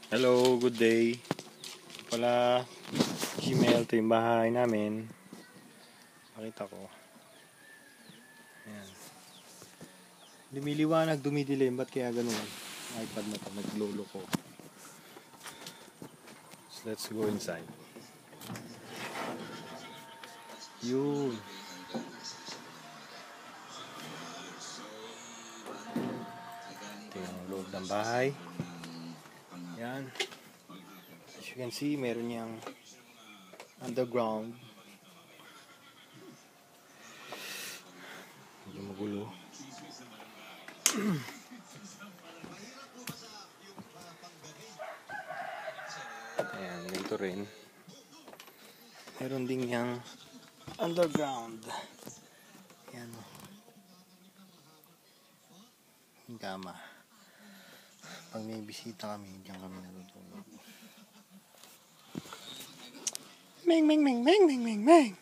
Hello, good day. Pala, Gmail, ito yung bahay namin. Pakita ko. Ayan. Lumiliwanag, dumidilim. Ba't kaya ganun? iPad na ito, naglolo ko. So, let's go inside. Yun. Ito yung loob ng bahay. Yan. As you can see, meron niyang underground. Medyo magulo. Ayan, dito rin. Meron din niyang underground. Ayan. Yung kama. Pag may bisita kami, diyan kami natutulog. Meng, meng, meng, meng, meng, meng, meng.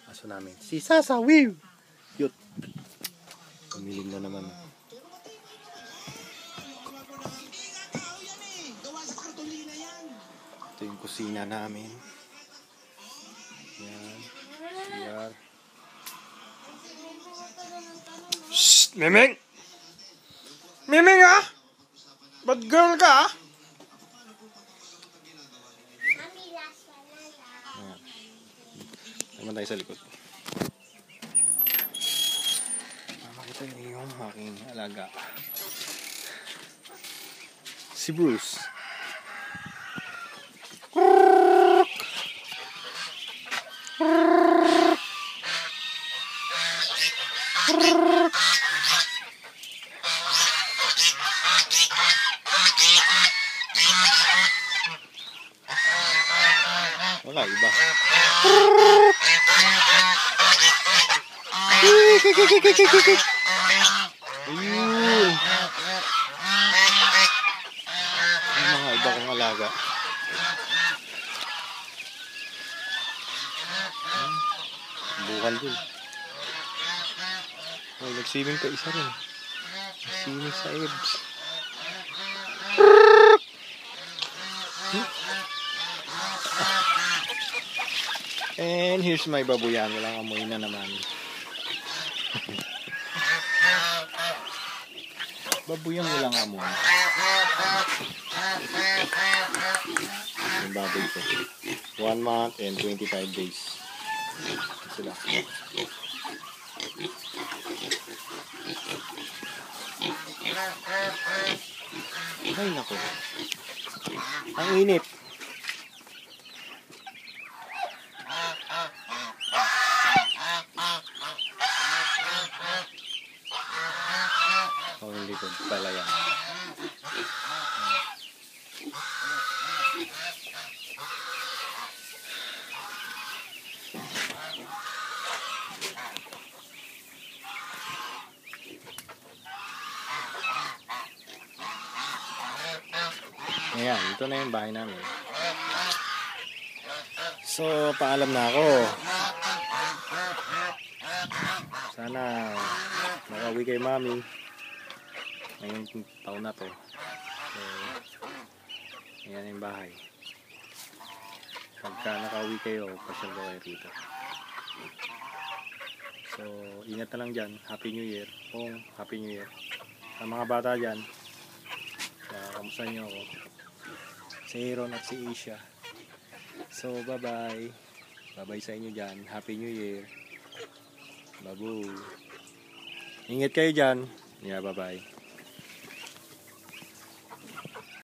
Aso namin. Si Sasawiw! Yut. Umilig na naman. Ito yung kusina namin. Yan. Yan. Shhh! Memeng! Memeng ah! Bad girl ka ah! Naman tayo sa likod. Makita niyo yung aking alaga. Si Bruce. Wala iba. Ayun. Yung mga iba kong alaga. Bukan din. Oh, nag-swimming pa isa rin. Swimming sa ebs. And here's my babuyan. Walang amoy na naman. Babuyan walang amoy. Yung baboy ko. 1 month and 25 days. Sila. Ay nako. Ang init. Oh, hindi ko pala yan. Ayan, ito na yung bahay namin. So, paalam na ako. Sana makauwi kay mami ngayong taon na to. So, ayan yung bahay. Pagka nakauwi kayo, pasyal ko kayo rito. So, ingat na lang dyan. Happy New Year. Happy New Year. Sa mga bata dyan, kamusta nyo ako? Si Aaron at si Asia. So, bye-bye. Bye-bye sa inyo dyan. Happy New Year. Babu. Ingat kayo dyan. Yeah, bye-bye.